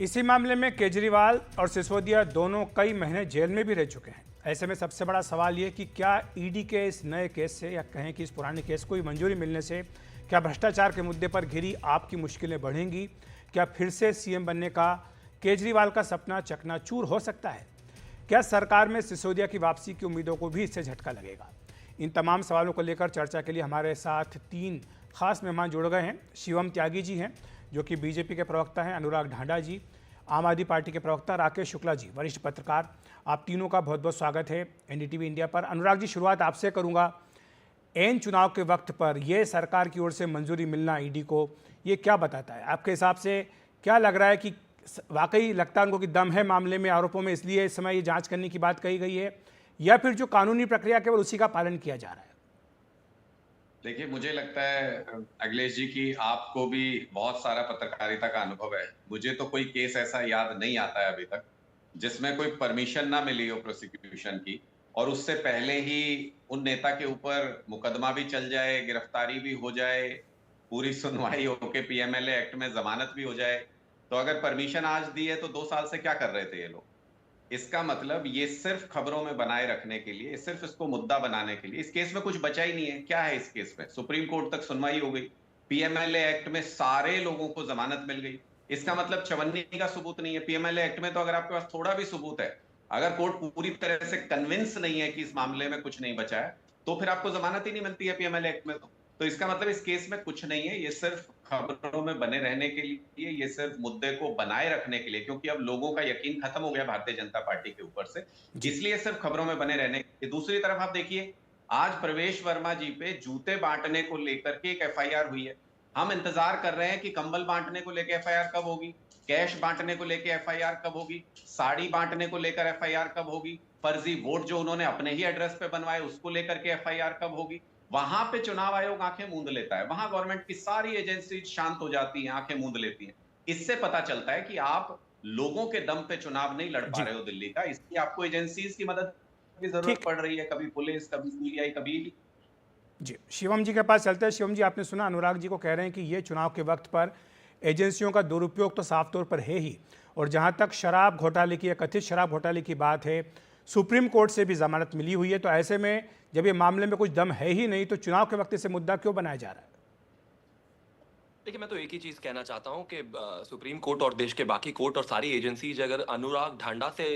इसी मामले में केजरीवाल और सिसोदिया दोनों कई महीने जेल में भी रह चुके हैं। ऐसे में सबसे बड़ा सवाल ये कि क्या ईडी के इस नए केस से या कहें कि इस पुराने केस को मंजूरी मिलने से क्या भ्रष्टाचार के मुद्दे पर घिरी आपकी मुश्किलें बढ़ेंगी? क्या फिर से सीएम बनने का केजरीवाल का सपना चकनाचूर हो सकता है? क्या सरकार में सिसोदिया की वापसी की उम्मीदों को भी इससे झटका लगेगा? इन तमाम सवालों को लेकर चर्चा के लिए हमारे साथ 3 खास मेहमान जुड़ गए हैं। शिवम त्यागी जी हैं जो कि बीजेपी के प्रवक्ता हैं, अनुराग ढांडा जी आम आदमी पार्टी के प्रवक्ता, राकेश शुक्ला जी वरिष्ठ पत्रकार। आप तीनों का बहुत बहुत स्वागत है एनडीटीवी इंडिया पर। अनुराग जी, शुरुआत आपसे करूंगा। एन चुनाव के वक्त पर यह सरकार की ओर से मंजूरी मिलना ईडी को, ये क्या बताता है आपके हिसाब से? क्या लग रहा है कि वाकई लगता है उनको कि दम है मामले में, आरोपों में, इसलिए इस समय ये जांच करने की बात कही गई है, या फिर जो कानूनी प्रक्रिया केवल उसी का पालन किया जा रहा है? देखिए, मुझे लगता है अखिलेश जी की आपको भी बहुत सारा पत्रकारिता का अनुभव है। मुझे तो कोई केस ऐसा याद नहीं आता है अभी तक जिसमें कोई परमिशन ना मिली हो प्रोसिक्यूशन की, और उससे पहले ही उन नेता के ऊपर मुकदमा भी चल जाए, गिरफ्तारी भी हो जाए, पूरी सुनवाई होके पीएमएलए एक्ट में जमानत भी हो जाए। तो अगर परमिशन आज दी है तो 2 साल से क्या कर रहे थे ये लोग? इसका मतलब ये सिर्फ खबरों में बनाए रखने के लिए, सिर्फ इसको मुद्दा बनाने के लिए। इस केस में कुछ बचा ही नहीं है। क्या है इस केस में? सुप्रीम कोर्ट तक सुनवाई हो गई, पीएमएलए एक्ट में सारे लोगों को जमानत मिल गई। इसका मतलब चवन्नी का सबूत नहीं है। पीएमएलए एक्ट में तो अगर आपके पास थोड़ा भी सबूत है, अगर कोर्ट पूरी तरह से कन्विंस नहीं है कि इस मामले में कुछ नहीं बचा है, तो फिर आपको जमानत ही नहीं मिलती है पीएमएलए एक्ट में। तो इसका मतलब इस केस में कुछ नहीं है। ये सिर्फ खबरों में बने रहने के लिए, ये सिर्फ मुद्दे को बनाए रखने के लिए, क्योंकि अब लोगों का यकीन खत्म हो गया भारतीय जनता पार्टी के ऊपर से, जी। इसलिए सिर्फ खबरों में बने रहने के लिए। दूसरी तरफ आप देखिए, आज प्रवेश वर्मा जी पे जूते बांटने को लेकर के एक एफआईआर हुई है। हम इंतजार कर रहे हैं कि कंबल बांटने को लेकर एफआईआर कब होगी, कैश बांटने को लेकर एफआईआर कब होगी, साड़ी बांटने को लेकर एफआईआर कब होगी, फर्जी वोट जो उन्होंने अपने ही एड्रेस पे बनवाए उसको लेकर के एफआईआर कब होगी। वहां पे चुनाव आयोग आंखें मूंद लेता है, वहां गवर्नमेंट की सारी एजेंसी शांत हो जाती हैं, आंखें मूंद लेती हैं। इससे पता चलता है कि आप लोगों के दम पे चुनाव नहीं लड़ पा जी, रहे हो दिल्ली का, इसलिए आपको एजेंसीज की मदद की जरूरत ठीक है। पड़ रही है, कभी पुलिस, कभी सीबीआई, कभी ईडी। जी, शिवम जी के पास चलते हैं। शिवम जी, आपने सुना अनुराग जी को कह रहे हैं कि ये चुनाव के वक्त पर एजेंसियों का दुरुपयोग तो साफ तौर पर है ही, और जहां तक शराब घोटाले की या कथित शराब घोटाले की बात है, सुप्रीम कोर्ट से भी जमानत मिली हुई है। तो ऐसे में जब ये मामले में कुछ दम है ही नहीं, तो चुनाव के वक्त इसे मुद्दा क्यों बनाया जा रहा है? देखिए, मैं तो एक ही चीज कहना चाहता हूँ कि सुप्रीम कोर्ट और देश के बाकी कोर्ट और सारी एजेंसीज अगर अनुराग ढांडा से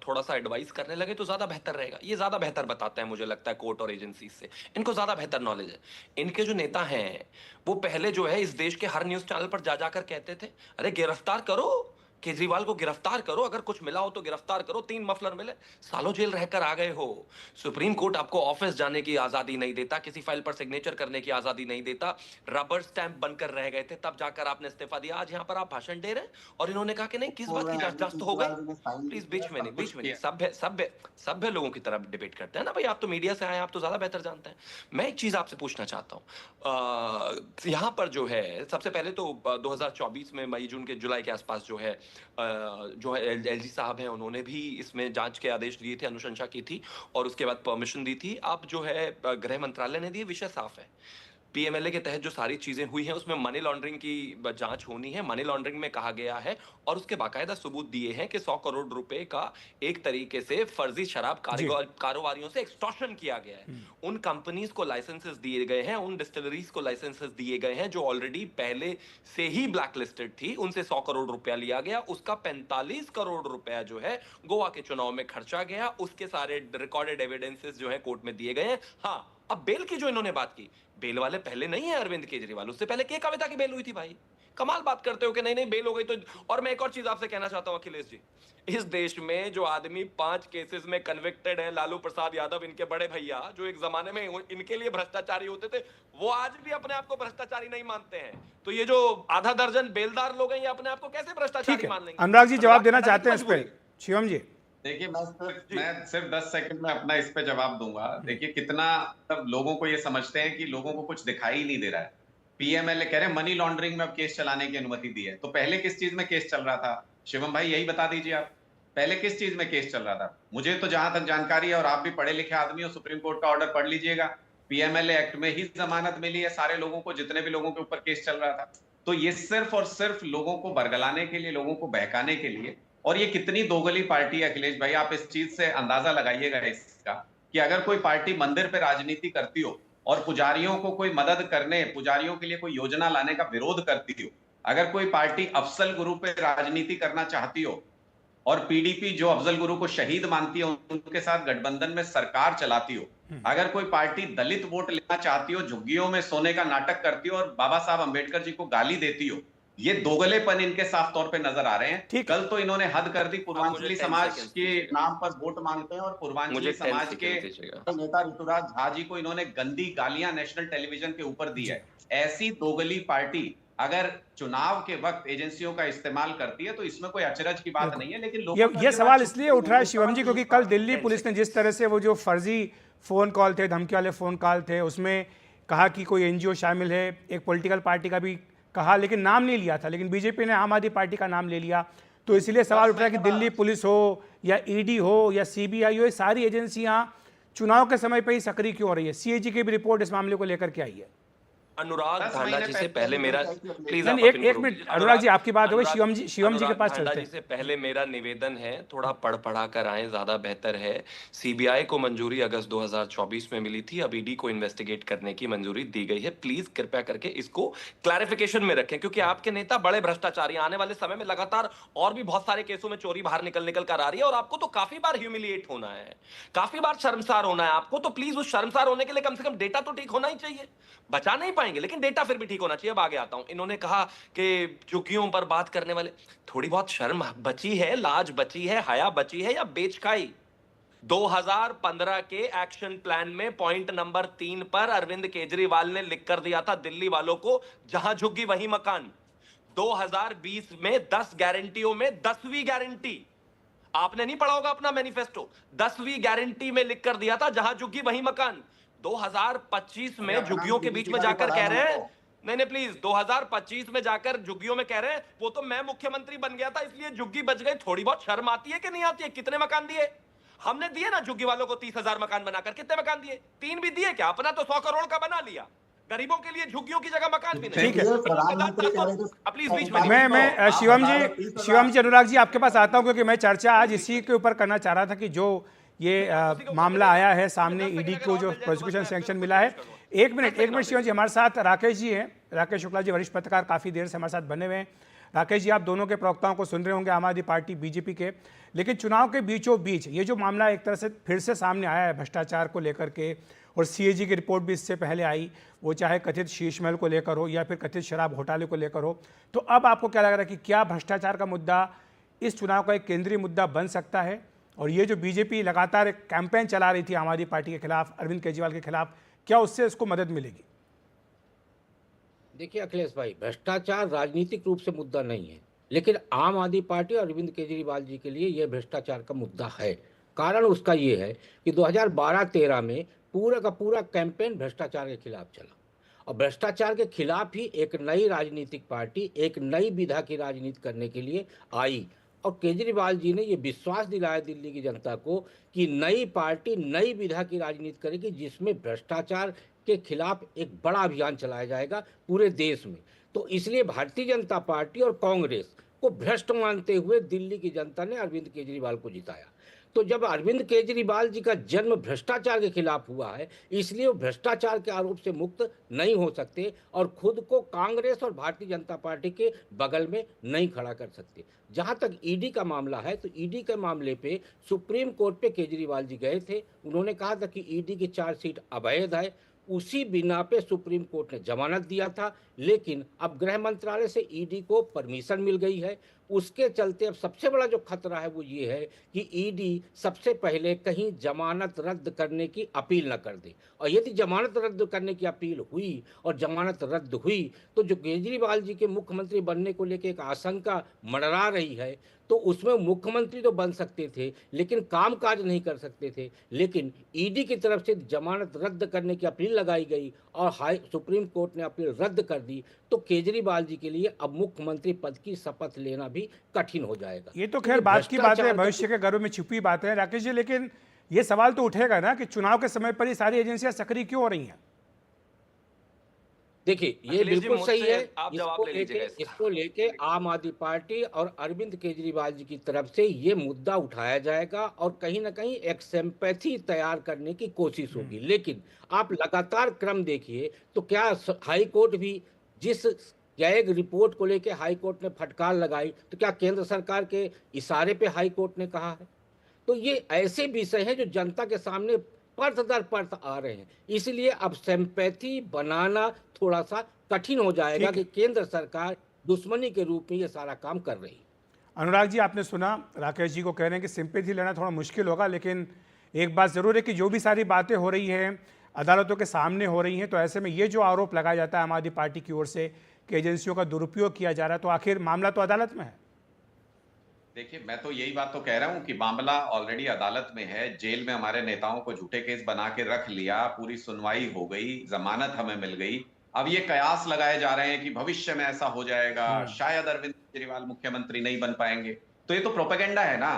थोड़ा सा एडवाइस करने लगे तो ज्यादा बेहतर रहेगा। ये ज्यादा बेहतर बताते हैं, मुझे लगता है, कोर्ट और एजेंसीज से। इनको ज्यादा बेहतर नॉलेज है। इनके जो नेता हैं वो पहले जो है इस देश के हर न्यूज चैनल पर जा जाकर कहते थे, अरे गिरफ्तार करो, केजरीवाल को गिरफ्तार करो, अगर कुछ मिला हो तो गिरफ्तार करो। 3 मफलर मिले, सालों जेल रहकर आ गए हो। सुप्रीम कोर्ट आपको ऑफिस जाने की आजादी नहीं देता, किसी फाइल पर सिग्नेचर करने की आजादी नहीं देता। रबर स्टैंप बनकर रह गए थे, तब जाकर आपने इस्तीफा दिया। आज यहाँ पर आप भाषण दे रहे हैं और इन्होंने कहा कि नहीं, किस बोल बात रहे की हैं जांच? अभी जांच तो हो गई। केजरीवाल जी ने साइन भी प्लीज किया, बीच में नहीं, सब कुछ बीच में नहीं, किया। सभ्य सभ्य सभ्य लोगों की तरह डिबेट करते हैं ना भाई। आप तो मीडिया से आए, आप तो ज्यादा बेहतर जानते हैं। मैं एक चीज आपसे पूछना चाहता हूँ, यहाँ पर जो है सबसे पहले तो 2024 में मई जून के जुलाई के आसपास जो है एलजी साहब हैं, उन्होंने भी इसमें जांच के आदेश दिए थे, अनुशंसा की थी और उसके बाद परमिशन दी थी। अब जो है गृह मंत्रालय ने दिए, विषय साफ है। पीएमएलए के तहत जो सारी चीजें हुई हैं उसमें मनी लॉन्ड्रिंग की जांच होनी है। मनी लॉन्ड्रिंग में कहा गया है और उसके बाकायदा सबूत दिए हैं कि 100 करोड़ रुपए का एक तरीके से फर्जी शराब जी। कारोबारियों से एक्सटॉर्शन किया गया है। उन कंपनीज को लाइसेंसेस दिए गए हैं, उन डिस्टिलरीज को लाइसेंसेस दिए गए हैं जो ऑलरेडी पहले से ही ब्लैक लिस्टेड थी। उनसे 100 करोड़ रुपया लिया गया, उसका 45 करोड़ रुपया जो है गोवा के चुनाव में खर्चा गया। उसके सारे रिकॉर्डेड एविडेंसेस जो है कोर्ट में दिए गए हैं। हाँ, अब बेल की जो इन्होंने बात की, बेल वाले पहले नहीं है अरविंद केजरीवाल, उससे पहले के कविता की बेल हुई थी भाई। कमाल बात करते हो कि नहीं नहीं बेल हो गई तो। और मैं एक और चीज आपसे कहना चाहता हूं अखिलेश जी, इस देश में जो आदमी 5 केसेस में कन्विक्टेड है, लालू प्रसाद यादव, इनके बड़े भैया, जो एक जमाने में इनके लिए भ्रष्टाचारी होते थे, वो आज भी अपने आप को भ्रष्टाचारी नहीं मानते हैं। तो ये जो आधा दर्जन बेलदार लोग हैं, ये अपने आप को कैसे ठीक भ्रष्टाचारी है, मान लेंगे? अनुराग जी जवाब देना अनुराग ठाकुर चाहते हैं की इस पे? मजबूरी। शिवम जी। देखिए, जी। मैं सिर्फ 10 सेकंड में अपना इस पे जवाब दूंगा। देखिए कितना, मतलब लोगों को ये समझते हैं कि लोगों को कुछ दिखाई ही नहीं दे रहा है। पीएमएलए कह रहे हैं मनी लॉन्ड्रिंग में अब केस चलाने की अनुमति दी है, तो पहले किस चीज में केस चल रहा था? शिवम भाई यही बता दीजिए आप, पहले किस चीज में केस चल रहा था? मुझे तो जहां तक जानकारी है, और आप भी पढ़े लिखे आदमी हो, सुप्रीम कोर्ट का ऑर्डर पढ़ लीजिएगा, पीएमएलए एक्ट में ही जमानत मिली है सारे लोगों को, जितने भी लोगों के ऊपर केस चल रहा था। तो ये सिर्फ और सिर्फ लोगों को बरगलाने के लिए, लोगों को बहकाने के लिए। और ये कितनी दोगली पार्टी है अखिलेश भाई, आप इस चीज से अंदाजा लगाइएगा इसका, कि अगर कोई पार्टी मंदिर पे राजनीति करती हो और पुजारियों को कोई मदद करने, पुजारियों के लिए कोई योजना लाने का विरोध करती हो, अगर कोई पार्टी अफजल गुरु पे राजनीति करना चाहती हो और पीडीपी जो अफजल गुरु को शहीद मानती है उनके साथ गठबंधन में सरकार चलाती हो, अगर कोई पार्टी दलित वोट लेना चाहती हो, झुग्गियों में सोने का नाटक करती हो और बाबा साहब अंबेडकर जी को गाली देती हो, ये दोगलेपन इनके साफ तौर पे नजर आ रहे हैं। कल तो इन्होंने हद कर दी, पूर्वांचली समाज के नाम पर वोट मांगते हैं और पूर्वांचली समाज के नेता ऋतुराज झा जी को इन्होंने गंदी गालियां नेशनल टेलीविजन के ऊपर दी है। ऐसी दोगली पार्टी अगर चुनाव के वक्त एजेंसियों का इस्तेमाल करती है तो इसमें कोई अचरज की बात नहीं है। लेकिन ये सवाल इसलिए उठ रहा है शिवम जी, क्योंकि कल दिल्ली पुलिस ने जिस तरह से वो जो फर्जी फोन कॉल थे, धमकी वाले फोन कॉल थे, उसमें कहा कि कोई एनजीओ शामिल है, एक पॉलिटिकल पार्टी का भी कहा, लेकिन नाम नहीं लिया था, लेकिन बीजेपी ने आम आदमी पार्टी का नाम ले लिया। तो इसलिए सवाल उठ रहा है कि दिल्ली पुलिस हो या ईडी हो या सीबीआई हो, ये सारी एजेंसियां चुनाव के समय पर ही सक्रिय क्यों हो रही है? सीएजी की भी रिपोर्ट इस मामले को लेकर के आई है। अनुराग धांडा जी से पहले मेरा प्लीज एक मिनट अनुराग जी, आपकी बात होगी, शिवम जी के पास चलते हैं। से पहले मेरा निवेदन है, थोड़ा पढ़ पढ़ा कर आए, ज्यादा बेहतर है। सीबीआई को मंजूरी अगस्त 2024 में मिली थी, अब ईडी को इन्वेस्टिगेट करने की मंजूरी दी गई है। प्लीज कृपया करके इसको क्लैरिफिकेशन में रखें, क्योंकि आपके नेता बड़े भ्रष्टाचारी, आने वाले समय में लगातार और भी बहुत सारे केसों में चोरी बाहर निकल कर आ रही है और आपको तो काफी बार ह्यूमिलिएट होना है, काफी बार शर्मसार होना है आपको। तो प्लीज उस शर्मसार होने के लिए कम से कम डेटा तो ठीक होना ही चाहिए। बचा नहीं पाएंगे लेकिन डेटा फिर भी ठीक होना चाहिए। अब आगे आता हूं। इन्होंने कहा कि झुग्गियों पर बात करने वाले, थोड़ी बहुत शर्म बची है, लाज बची है, हया बची है या बेच खाई? 2015 के एक्शन प्लान में पॉइंट नंबर 3 पर अरविंद केजरीवाल ने लिख कर दिया था दिल्ली वालों को, जहां झुग्गी वहीं मकान। 2020 में 10 गारंटियों में 10वीं गारंटी, आपने नहीं पढ़ा होगा अपना मैनिफेस्टो, 10वीं गारंटी में लिख कर दिया था जहां झुग्गी वहीं मकान। 2025 में झुग्गियों के बीच में जाकर कह रहे हैं, नहीं प्लीज, 2025 में जाकर झुग्गियों में कह रहे हैं वो तो मैं मुख्यमंत्री बन गया था इसलिए झुग्गी बच गई। थोड़ी बहुत शर्म आती है कि नहीं आती है? कितने मकान दिए हमने? दिए ना झुग्गी वालों को 30,000 मकान बनाकर। कितने मकान दिए? 3 भी दिए क्या? अपना तो 100 करोड़ का बना लिया, गरीबों के लिए झुग्गियों की जगह मकान भी नहीं। ठीक है, प्लीज बीच में मैं शिवम जी अनुराग जी आपके पास आता हूं, क्योंकि मैं चर्चा आज इसी के ऊपर करना चाह रहा था कि जो ये मामला आया है सामने, ईडी को जो प्रोसिक्यूशन सैंक्शन मिला है। एक मिनट शिवम जी, हमारे साथ राकेश जी हैं, राकेश शुक्ला जी, वरिष्ठ पत्रकार, काफ़ी देर से हमारे साथ बने हुए हैं। राकेश जी, आप दोनों के प्रवक्ताओं को सुन रहे होंगे, आम आदमी पार्टी बीजेपी के, लेकिन चुनाव के बीचों बीच ये जो मामला एक तरह से फिर से सामने आया है भ्रष्टाचार को लेकर के, और सीएजी की रिपोर्ट भी इससे पहले आई, वो चाहे कथित शीश महल को लेकर हो या फिर कथित शराब घोटाले को लेकर हो, तो अब आपको क्या लग रहा है कि क्या भ्रष्टाचार का मुद्दा इस चुनाव का एक केंद्रीय मुद्दा बन सकता है? और ये जो बीजेपी लगातार एक कैंपेन चला रही थी आम आदमी पार्टी के खिलाफ, अरविंद केजरीवाल के खिलाफ, क्या उससे इसको मदद मिलेगी? देखिए अखिलेश भाई, भ्रष्टाचार राजनीतिक रूप से मुद्दा नहीं है, लेकिन आम आदमी पार्टी और अरविंद केजरीवाल जी के लिए यह भ्रष्टाचार का मुद्दा है। कारण उसका ये है कि 2012-13 में पूरा का पूरा कैंपेन भ्रष्टाचार के खिलाफ चला, और भ्रष्टाचार के खिलाफ ही एक नई राजनीतिक पार्टी एक नई विधा की राजनीति करने के लिए आई। और केजरीवाल जी ने ये विश्वास दिलाया दिल्ली की जनता को कि नई पार्टी नई विधा की राजनीति करेगी, जिसमें भ्रष्टाचार के खिलाफ एक बड़ा अभियान चलाया जाएगा पूरे देश में। तो इसलिए भारतीय जनता पार्टी और कांग्रेस को भ्रष्ट मानते हुए दिल्ली की जनता ने अरविंद केजरीवाल को जिताया। तो जब अरविंद केजरीवाल जी का जन्म भ्रष्टाचार के खिलाफ हुआ है, इसलिए वो भ्रष्टाचार के आरोप से मुक्त नहीं हो सकते और खुद को कांग्रेस और भारतीय जनता पार्टी के बगल में नहीं खड़ा कर सकते। जहां तक ईडी का मामला है, तो ईडी के मामले पे सुप्रीम कोर्ट पे केजरीवाल जी गए थे। उन्होंने कहा था कि ईडी की चार्जशीट अवैध है, उसी बिना पे सुप्रीम कोर्ट ने जमानत दिया था। लेकिन अब गृह मंत्रालय से ईडी को परमिशन मिल गई है, उसके चलते अब सबसे बड़ा जो खतरा है वो ये है कि ईडी सबसे पहले कहीं जमानत रद्द करने की अपील न कर दे। और यदि जमानत रद्द करने की अपील हुई और जमानत रद्द हुई, तो जो केजरीवाल जी के मुख्यमंत्री बनने को लेकर एक आशंका मंडरा रही है, तो उसमें मुख्यमंत्री तो बन सकते थे लेकिन कामकाज नहीं कर सकते थे। लेकिन ईडी की तरफ से जमानत रद्द करने की अपील लगाई गई और सुप्रीम कोर्ट ने अपील रद्द कर दी, तो केजरीवाल जी के लिए अब मुख्यमंत्री पद की शपथ लेना भी कठिन हो जाएगा। ये तो खैर बात की बात है, भविष्य के गर्भ में छुपी बात है राकेश जी, लेकिन ये सवाल तो उठेगा ना कि चुनाव के समय पर ये सारी एजेंसियां सक्रिय क्यों हो रही हैं? देखिए ये अखिलेश जी, बिल्कुल सही मुझसे है। आप जवाब ले लीजिएगा इसका। इसको लेके आम आदमी पार्टी और अरविंद केजरीवाल जी की तरफ से ये मुद्दा उठाया जाएगा और कहीं ना कहीं एक सिंपैथी तैयार करने की कोशिश होगी। लेकिन आप लगातार क्रम देखिए तो क्या हाई कोर्ट भी जिस कैग रिपोर्ट को लेके हाई कोर्ट ने फटकार लगाई, तो क्या केंद्र सरकार के इशारे पे हाई कोर्ट ने कहा है? तो ये ऐसे विषय हैं जो जनता के सामने परत दर परत आ रहे हैं, इसलिए अब सिंपैथी बनाना थोड़ा सा कठिन हो जाएगा ठीक कि है। केंद्र सरकार दुश्मनी के रूप में ये सारा काम कर रही है। अनुराग जी, आपने सुना राकेश जी को कह रहे हैं कि सिंपैथी लेना थोड़ा मुश्किल होगा, लेकिन एक बात ज़रूर है कि जो भी सारी बातें हो रही हैं अदालतों के सामने हो रही हैं, तो ऐसे में ये जो आरोप लगाया जाता है आम आदमी पार्टी की ओर से कि एजेंसियों का दुरुपयोग किया जा रहा है, तो आखिर मामला तो अदालत में है। देखिए, मैं तो यही बात तो कह रहा हूं कि मामला ऑलरेडी अदालत में है। जेल में हमारे नेताओं को झूठे केस बना के रख लिया, पूरी सुनवाई हो गई, जमानत हमें मिल गई। अब ये कयास लगाए जा रहे हैं कि भविष्य में ऐसा हो जाएगा, शायद अरविंद केजरीवाल मुख्यमंत्री नहीं बन पाएंगे। तो ये तो प्रोपेगेंडा है ना।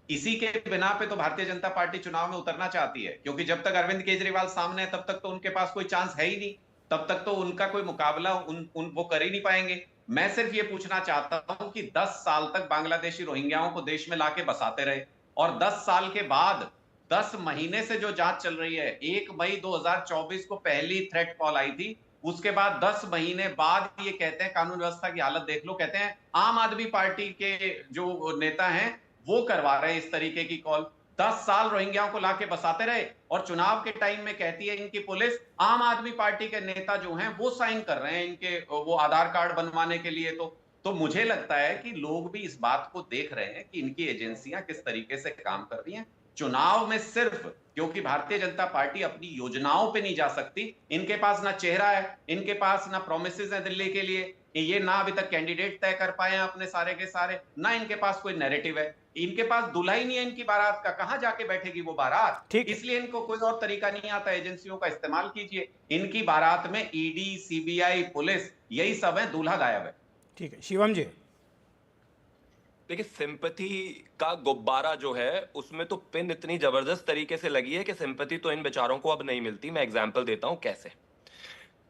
इसी के बिना पे तो भारतीय जनता पार्टी चुनाव में उतरना चाहती है, क्योंकि जब तक अरविंद केजरीवाल सामने है तब तक तो उनके पास कोई चांस है ही नहीं। तब तक तो उनका कोई मुकाबला वो कर ही नहीं पाएंगे। मैं सिर्फ ये पूछना चाहता हूं कि 10 साल तक बांग्लादेशी रोहिंग्याओं को देश में लाके बसाते रहे, और 10 साल के बाद 10 महीने से जो जांच चल रही है, 1 मई 2024 को पहली थ्रेट कॉल आई थी। उसके बाद 10 महीने बाद ये कहते हैं, कानून व्यवस्था की हालत देख लो, कहते हैं आम आदमी पार्टी के जो नेता हैं वो करवा रहे हैं इस तरीके की कॉल। 10 साल रोहिंग्याओं को लाके बसाते रहे, और चुनाव के टाइम में कहती है इनकी पुलिस आम आदमी पार्टी के नेता जो हैं वो साइन कर रहे हैं इनके वो आधार कार्ड बनवाने के लिए। तो मुझे लगता है कि लोग भी इस बात को देख रहे हैं कि इनकी एजेंसियां किस तरीके से काम कर रही हैं। चुनाव में सिर्फ क्योंकि भारतीय जनता पार्टी अपनी योजनाओं पे नहीं जा सकती, इनके पास ना चेहरा है, इनके पास ना प्रोमिसेस हैं दिल्ली के लिए, ये ना अभी तक कैंडिडेट तय कर पाए हैं अपने सारे के सारे, ना इनके पास कोई नैरेटिव है, इनके पास दूल्हा ही नहीं है इनकी बारात का, कहां जाके बैठेगी वो बारात। ठीक। इसलिए इनको कोई और तरीका नहीं आता, एजेंसियों का इस्तेमाल कीजिए। इनकी बारात में ईडी, सीबीआई, पुलिस, यही सब है, दूल्हा गायब है। ठीक है, शिवम जी। देखिए, सिंपैथी का गुब्बारा जो है उसमें तो पिन इतनी जबरदस्त तरीके से लगी है कि सिंपैथी तो इन बेचारों को अब नहीं मिलती। मैं एग्जांपल देता हूं कैसे।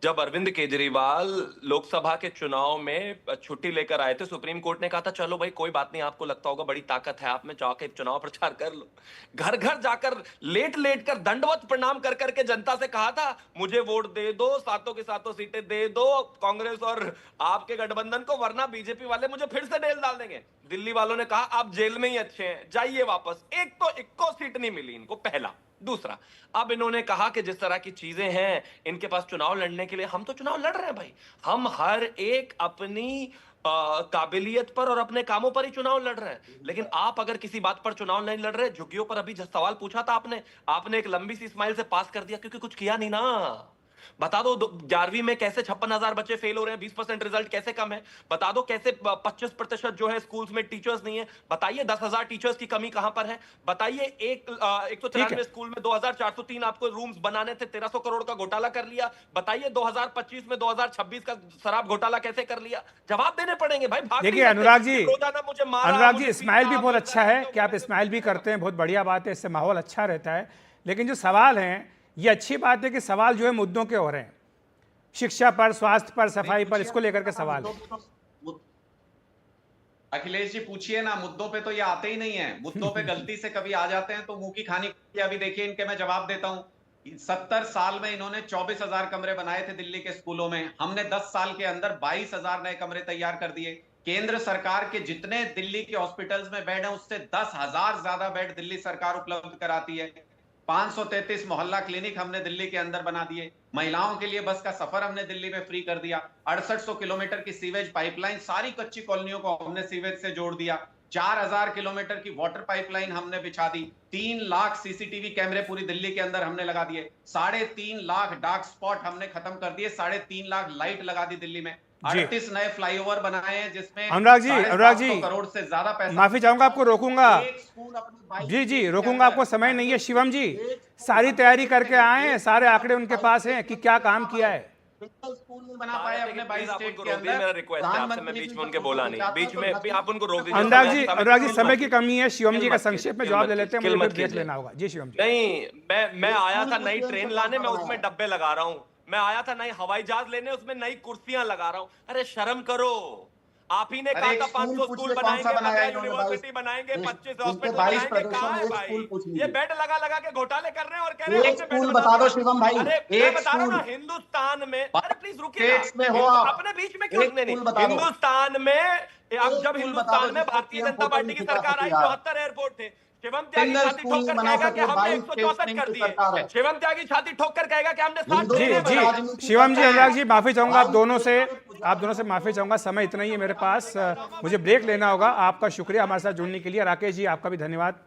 जब अरविंद केजरीवाल लोकसभा के चुनाव में छुट्टी लेकर आए थे, सुप्रीम कोर्ट ने कहा था चलो भाई कोई बात नहीं, आपको लगता होगा बड़ी ताकत है आप में, जाके चुनाव प्रचार कर लो। घर घर जाकर लेट लेट कर दंडवत प्रणाम कर करके जनता से कहा था मुझे वोट दे दो, सातों की सातों सीटें दे दो कांग्रेस और आपके गठबंधन को, वरना बीजेपी वाले मुझे फिर से जेल डाल देंगे। दिल्ली वालों ने कहा आप जेल में ही अच्छे हैं, जाइए वापस। एक तो इक्को सीट नहीं मिली इनको, पहला। दूसरा, अब इन्होंने कहा कि जिस तरह की चीजें हैं इनके पास चुनाव लड़ने के लिए, हम तो चुनाव लड़ रहे हैं भाई, हम हर एक अपनी काबिलियत पर और अपने कामों पर ही चुनाव लड़ रहे हैं। लेकिन आप अगर किसी बात पर चुनाव नहीं लड़ रहे, झुग्गियों पर अभी सवाल पूछा था आपने एक लंबी सी स्माइल से पास कर दिया क्योंकि कुछ किया नहीं ना। बता दो 11वीं में कैसे 56,000 बच्चे फेल हो रहे हैं, 20% रिजल्ट कैसे कम है। बता दो कैसे 25% जो है स्कूल्स में टीचर्स नहीं है। बताइए 10,000 टीचर्स की कमी कहां पर है। बताइए 193 स्कूल में 2,403 आपको रूम्स बनाने थे, 1300 करोड़ का घोटाला कर लिया। बताइए 2025 में 2026 का शराब घोटाला कैसे कर लिया। जवाब देने पड़ेंगे भाई। देखिए अनुराग जी, अनुराग जी स्माइल भी बहुत अच्छा है कि आप स्माइल भी करते हैं, बहुत बढ़िया बात है, इससे माहौल अच्छा रहता है। लेकिन जो सवाल हैं, ये अच्छी बात है कि सवाल जो है मुद्दों के हो रहे हैं, शिक्षा पर, स्वास्थ्य पर, सफाई पर, इसको लेकर के सवाल है। अखिलेश जी पूछिए ना, मुद्दों पे तो ये आते ही नहीं है। मुद्दों पे गलती से कभी आ जाते हैं तो मुंह की खानी। अभी देखिए इनके, मैं जवाब देता हूं। 70 साल में इन्होंने 24,000 कमरे बनाए थे दिल्ली के स्कूलों में, हमने 10 साल के अंदर 22,000 नए कमरे तैयार कर दिए। केंद्र सरकार के जितने दिल्ली के हॉस्पिटल्स में बेड है उससे 10,000 ज्यादा बेड दिल्ली सरकार उपलब्ध कराती है। 533 मोहल्ला क्लिनिक हमने दिल्ली के अंदर बना दिए। महिलाओं के लिए बस का सफर हमने दिल्ली में फ्री कर दिया। 6800 किलोमीटर की सीवेज पाइपलाइन, सारी कच्ची कॉलोनियों को हमने सीवेज से जोड़ दिया। 4000 किलोमीटर की वाटर पाइपलाइन हमने बिछा दी। 3 लाख सीसीटीवी कैमरे पूरी दिल्ली के अंदर हमने लगा दिए। 3.5 लाख डार्क स्पॉट हमने खत्म कर दिए। 3.5 लाख लाइट लगा दी दिल्ली में। 38 नए फ्लाईओवर बनाए हैं जिसमें अनुराग जी करोड़ से ज्यादा पैसा। माफी चाहूंगा, आपको रोकूंगा जी, रोकूंगा, आपको समय नहीं है। शिवम जी सारी तैयारी करके आए हैं, सारे आंकड़े उनके पास हैं कि क्या काम किया है। स्कूल नहीं बना पाए अपने 22 स्टेट के अंदर। मेरा रिक्वेस्ट है आपसे, मैं बीच में उनके बोला नहीं, बीच में भी आप उनको रोक दीजिए। अनुराग जी समय की कमी है, शिवम जी का संक्षेप में जवाब ले लेते हैं, मुझे ब्रेक लेना होगा। जी शिवम जी। नहीं, मैं आया था नई ट्रेन लाने, मैं उसमें डब्बे लगा रहा हूँ। मैं आया था नई हवाई जहाज लेने, उसमें नई कुर्सियां लगा रहा हूं। अरे शर्म करो, आप ही ने कहा था 500 स्कूल बनाएंगे, 15 यूनिवर्सिटी बनाएंगे, 25 हॉस्पिटल बनाएंगे। कहाँ है भाई? ये बेड लगा लगा के घोटाले कर रहे हैं और कह रहे हैं हमने बेड बता दो शिवम भाई। अरे मैं बता रहा हूं ना, हिंदुस्तान में, अरे प्लीज रुकिए ना, अपने बीच में क्यों? नहीं, हिंदुस्तान में, अब जब हिंदुस्तान में भारतीय जनता पार्टी की सरकार आई, 74 एयरपोर्ट थे। शिवम त्यागी छाती ठोक कर कहेगा कि हमने 164 कर दिए। शिवम त्यागी छाती ठोक कर कहेगा कि हमने 60 जी शिवम जी, अनुराग जी, माफी चाहूंगा आप दोनों से माफी चाहूंगा, समय इतना ही है मेरे पास, मुझे ब्रेक लेना होगा। आपका शुक्रिया हमारे साथ जुड़ने के लिए। राकेश जी, आपका भी धन्यवाद।